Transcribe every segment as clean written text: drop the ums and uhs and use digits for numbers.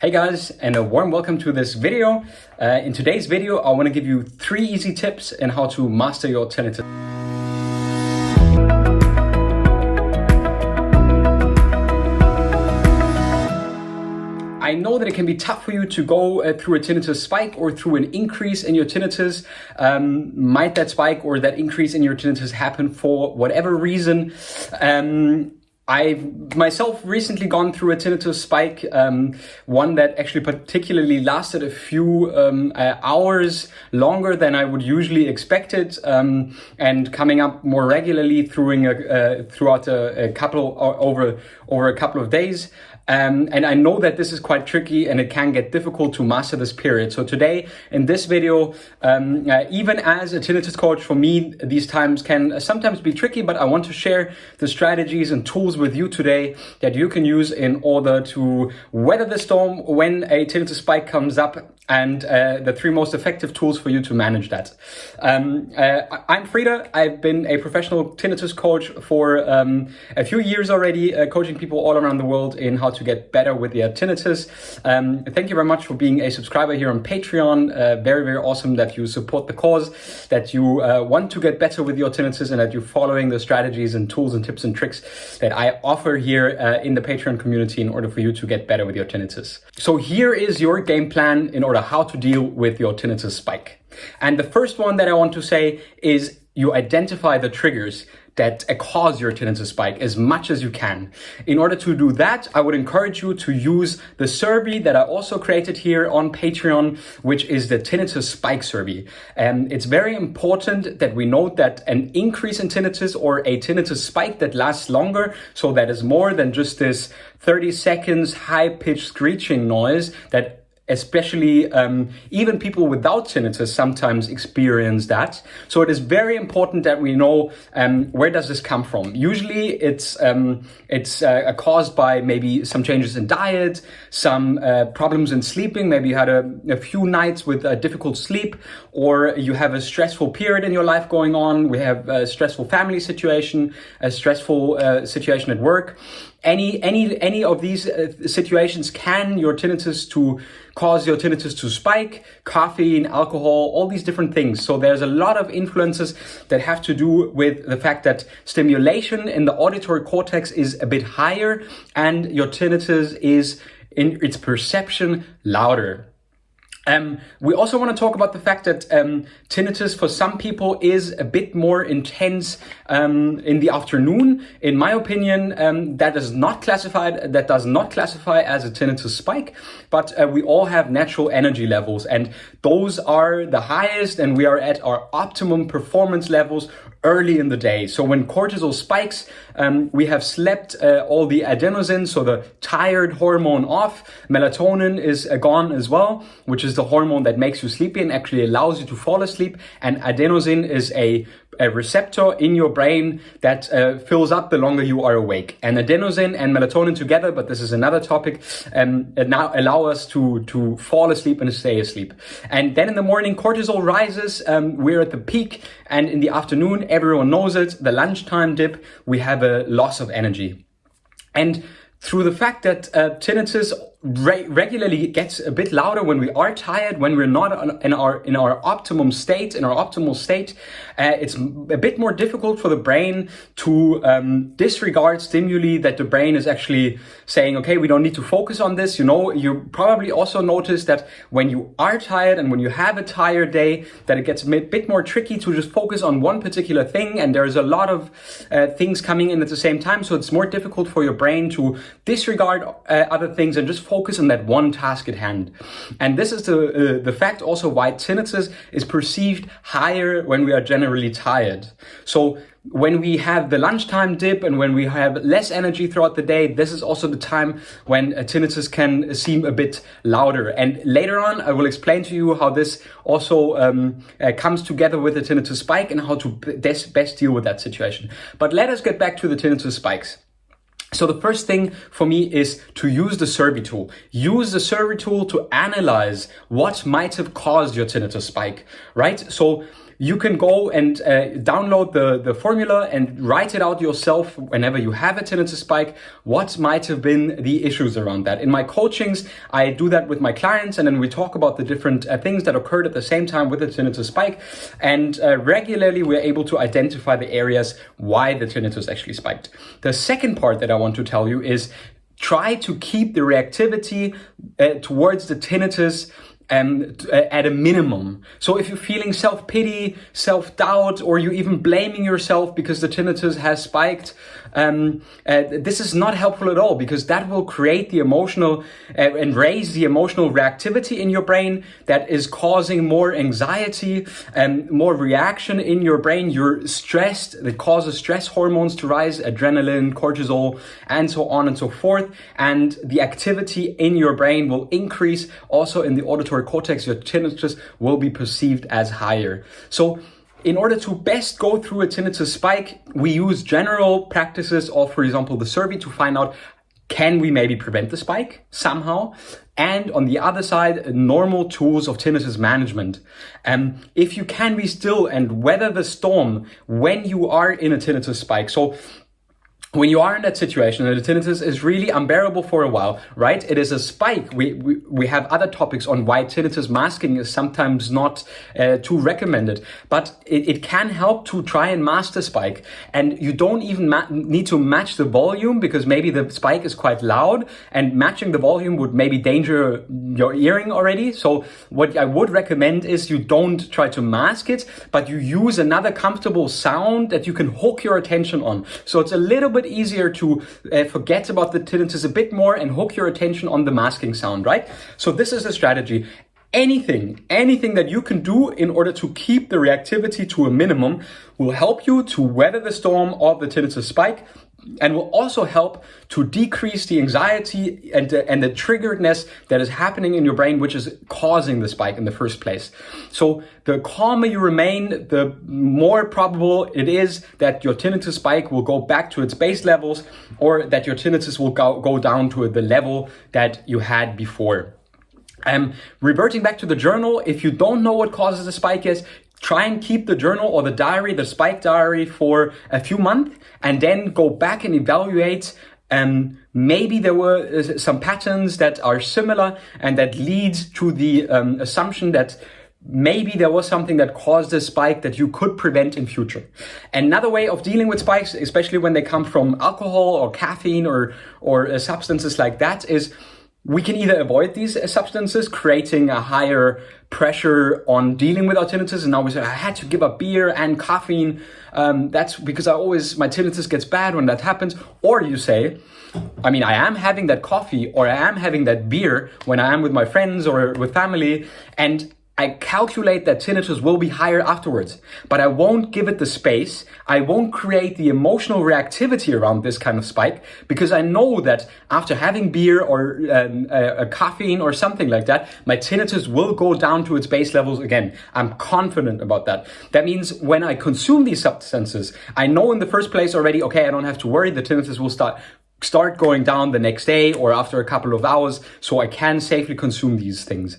Hey guys, and a warm welcome to this video. In today's video, I want to give you 3 easy tips on how to master your tinnitus. I know that it can be tough for you to go through a tinnitus spike or through an increase in your tinnitus. Might that spike or that increase in your tinnitus happen for whatever reason? I've myself recently gone through a tinnitus spike, one that actually particularly lasted a few hours longer than I would usually expect it, and coming up more regularly throughout a couple over a couple of days. And I know that this is quite tricky and it can get difficult to master this period. So today in this video, even as a tinnitus coach, for me, these times can sometimes be tricky, but I want to share the strategies and tools with you today that you can use in order to weather the storm when a tinnitus spike comes up, and the 3 most effective tools for you to manage that. I'm Frida. I've been a professional tinnitus coach for a few years already, coaching people all around the world in how to get better with their tinnitus. Thank you very much for being a subscriber here on Patreon. Very, very awesome that you support the cause, that you want to get better with your tinnitus, and that you're following the strategies and tools and tips and tricks that I offer here in the Patreon community in order for you to get better with your tinnitus. So here is your game plan in order how to deal with your tinnitus spike. And the first one that I want to say is you identify the triggers that cause your tinnitus spike as much as you can. In order to do that, I would encourage you to use the survey that I also created here on Patreon, which is the tinnitus spike survey. It's very important that we note that an increase in tinnitus or a tinnitus spike that lasts longer, so that is more than just this 30 seconds high-pitched screeching noise that especially even people without tinnitus sometimes experience that. So it is very important that we know where does this come from. Usually it's caused by maybe some changes in diet, some problems in sleeping. Maybe you had a few nights with difficult sleep, or you have a stressful period in your life going on. We have a stressful family situation, a stressful situation at work. Any of these situations can cause your tinnitus to spike. Caffeine, alcohol, all these different things. So there's a lot of influences that have to do with the fact that stimulation in the auditory cortex is a bit higher and your tinnitus is in its perception louder. We also want to talk about the fact that tinnitus for some people is a bit more intense in the afternoon. In my opinion, that does not classify as a tinnitus spike, but we all have natural energy levels, and those are the highest, and we are at our optimum performance levels early in the day. So when cortisol spikes, we have slept all the adenosine, so the tired hormone off. Melatonin is gone as well, which is the hormone that makes you sleepy and actually allows you to fall asleep. And adenosine is a receptor in your brain that fills up the longer you are awake. And adenosine and melatonin together, but this is another topic, now allow us to fall asleep and stay asleep. And then in the morning, cortisol rises. We're at the peak, and in the afternoon, everyone knows it, the lunchtime dip, we have a loss of energy. And through the fact that tinnitus regularly gets a bit louder when we are tired, when we're not in our optimum state, it's a bit more difficult for the brain to disregard stimuli that the brain is actually saying, okay, we don't need to focus on this. You know, you probably also notice that when you are tired and when you have a tired day, that it gets a bit more tricky to just focus on one particular thing, and there's a lot of things coming in at the same time. So it's more difficult for your brain to disregard other things and just focus on that one task at hand. And this is the fact also why tinnitus is perceived higher when we are generally tired. So when we have the lunchtime dip and when we have less energy throughout the day, this is also the time when tinnitus can seem a bit louder. And later on, I will explain to you how this also comes together with the tinnitus spike and how to best deal with that situation. But let us get back to the tinnitus spikes. So the first thing for me is to use the survey tool. Use the survey tool to analyze what might have caused your tinnitus spike, right? So you can go and download the formula and write it out yourself whenever you have a tinnitus spike, what might have been the issues around that. In my coachings, I do that with my clients, and then we talk about the different things that occurred at the same time with the tinnitus spike. And regularly, we're able to identify the areas why the tinnitus actually spiked. The second part that I want to tell you is try to keep the reactivity towards the tinnitus at a minimum. So if you're feeling self-pity, self-doubt, or you're even blaming yourself because the tinnitus has spiked, this is not helpful at all, because that will create the emotional and raise the emotional reactivity in your brain that is causing more anxiety and more reaction in your brain. You're stressed, that causes stress hormones to rise, adrenaline, cortisol, and so on and so forth. And the activity in your brain will increase. Also in the auditory cortex, your tinnitus will be perceived as higher. So in order to best go through a tinnitus spike, we use general practices of, for example, the survey to find out, can we maybe prevent the spike somehow? And on the other side, normal tools of tinnitus management. If you can be still and weather the storm when you are in a tinnitus spike. So when you are in that situation and the tinnitus is really unbearable for a while, right? It is a spike. We have other topics on why tinnitus masking is sometimes not too recommended, but it can help to try and mask the spike. And you don't even need to match the volume, because maybe the spike is quite loud, and matching the volume would maybe danger your hearing already. So what I would recommend is you don't try to mask it, but you use another comfortable sound that you can hook your attention on. So it's a little bit easier to forget about the tinnitus a bit more and hook your attention on the masking sound, right? So this is the strategy. Anything that you can do in order to keep the reactivity to a minimum will help you to weather the storm of the tinnitus spike, and will also help to decrease the anxiety and the triggeredness that is happening in your brain, which is causing the spike in the first place. So the calmer you remain, the more probable it is that your tinnitus spike will go back to its base levels, or that your tinnitus will go down to the level that you had before. Reverting back to the journal, if you don't know what causes the spike is, try and keep the journal or the diary, the spike diary, for a few months, and then go back and evaluate. Maybe there were some patterns that are similar and that lead to the assumption that maybe there was something that caused a spike that you could prevent in future. Another way of dealing with spikes, especially when they come from alcohol or caffeine or substances like that, is we can either avoid these substances, creating a higher pressure on dealing with our tinnitus. And now we say, I had to give up beer and caffeine. That's because my tinnitus gets bad when that happens. Or you say, I am having that coffee or I am having that beer when I am with my friends or with family, and I calculate that tinnitus will be higher afterwards, but I won't give it the space. I won't create the emotional reactivity around this kind of spike, because I know that after having beer or a caffeine or something like that, my tinnitus will go down to its base levels again. I'm confident about that. That means when I consume these substances, I know in the first place already, okay, I don't have to worry, the tinnitus will start going down the next day or after a couple of hours, so I can safely consume these things.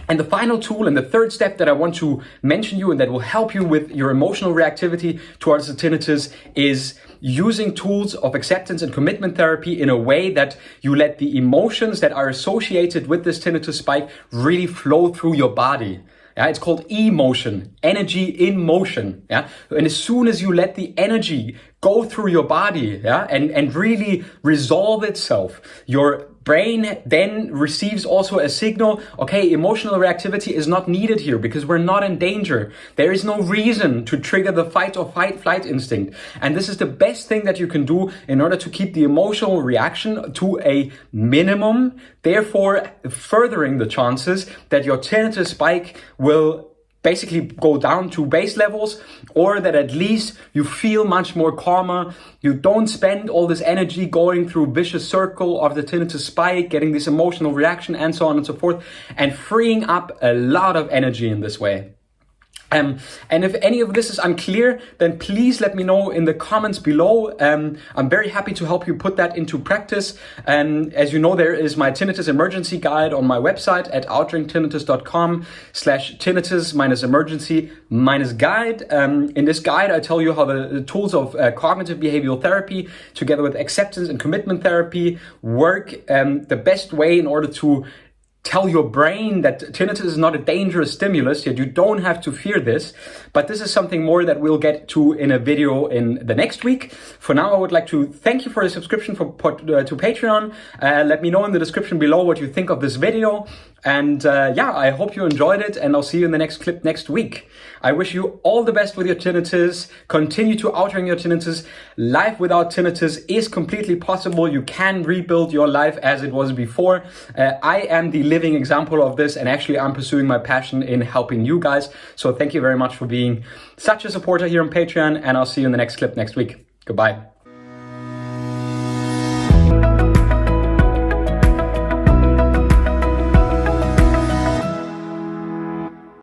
And the final tool and the third step that I want to mention you and that will help you with your emotional reactivity towards the tinnitus is using tools of acceptance and commitment therapy in a way that you let the emotions that are associated with this tinnitus spike really flow through your body. Yeah, it's called emotion, energy in motion. Yeah, and as soon as you let the energy go through your body, and really resolve itself, your brain then receives also a signal, okay, emotional reactivity is not needed here because we're not in danger. There is no reason to trigger the fight or flight instinct. And this is the best thing that you can do in order to keep the emotional reaction to a minimum, therefore furthering the chances that your tinnitus spike will basically go down to base levels, or that at least you feel much more calmer. You don't spend all this energy going through vicious circle of the tinnitus spike, getting this emotional reaction and so on and so forth, and freeing up a lot of energy in this way. And if any of this is unclear, then please let me know in the comments below. I'm very happy to help you put that into practice. As you know, there is my tinnitus emergency guide on my website at outdrinktinnitus.com/tinnitus-emergency-guide. In this guide, I tell you how the tools of cognitive behavioral therapy together with acceptance and commitment therapy work the best way in order to tell your brain that tinnitus is not a dangerous stimulus, yet you don't have to fear this. But this is something more that we'll get to in a video in the next week. For now, I would like to thank you for the subscription to Patreon. Let me know in the description below what you think of this video. And yeah, I hope you enjoyed it, and I'll see you in the next clip next week. I wish you all the best with your tinnitus. Continue to outring your tinnitus. Life without tinnitus is completely possible. You can rebuild your life as it was before. I am the living example of this, and actually I'm pursuing my passion in helping you guys. So thank you very much for being such a supporter here on Patreon, and I'll see you in the next clip next week. Goodbye.